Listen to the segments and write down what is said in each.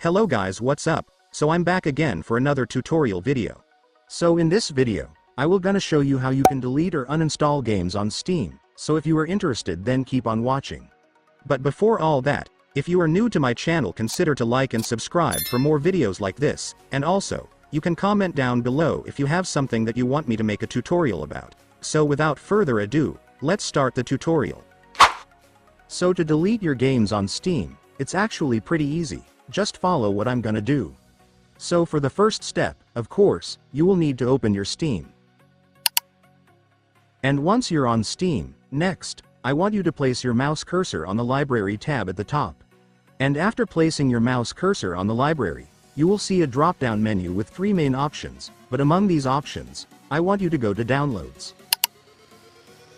Hello guys, what's up? So I'm back again for another tutorial video. So in this video, I will gonna show you how you can delete or uninstall games on Steam, so if you are interested then keep on watching. But before all that, if you are new to my channel consider to like and subscribe for more videos like this, and also, you can comment down below if you have something that you want me to make a tutorial about. So without further ado, let's start the tutorial. So to delete your games on Steam, it's actually pretty easy. Just follow what I'm gonna do. So for the first step, of course, you will need to open your Steam. And once you're on Steam, next, I want you to place your mouse cursor on the library tab at the top. And after placing your mouse cursor on the library, you will see a drop-down menu with three main options, but among these options, I want you to go to Downloads.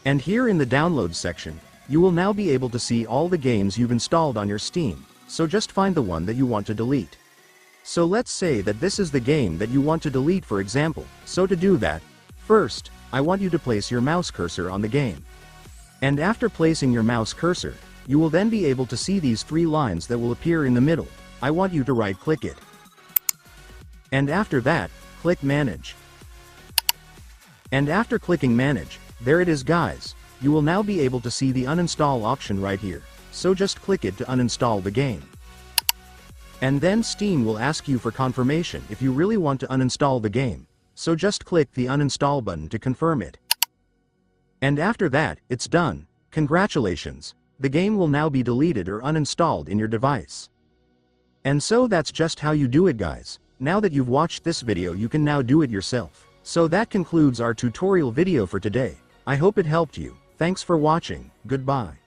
And here in the Downloads section, you will now be able to see all the games you've installed on your Steam. So just find the one that you want to delete. So let's say that this is the game that you want to delete, for example. So to do that, first, I want you to place your mouse cursor on the game. And after placing your mouse cursor, you will then be able to see these three lines that will appear in the middle. I want you to right-click it. And after that, click Manage. And after clicking Manage, there it is guys. You will now be able to see the uninstall option right here. So just click it to uninstall the game. And then Steam will ask you for confirmation if you really want to uninstall the game. So just click the uninstall button to confirm it. And after that, it's done. Congratulations. The game will now be deleted or uninstalled in your device. And so that's just how you do it guys. Now that you've watched this video you can now do it yourself. So that concludes our tutorial video for today. I hope it helped you. Thanks for watching. Goodbye.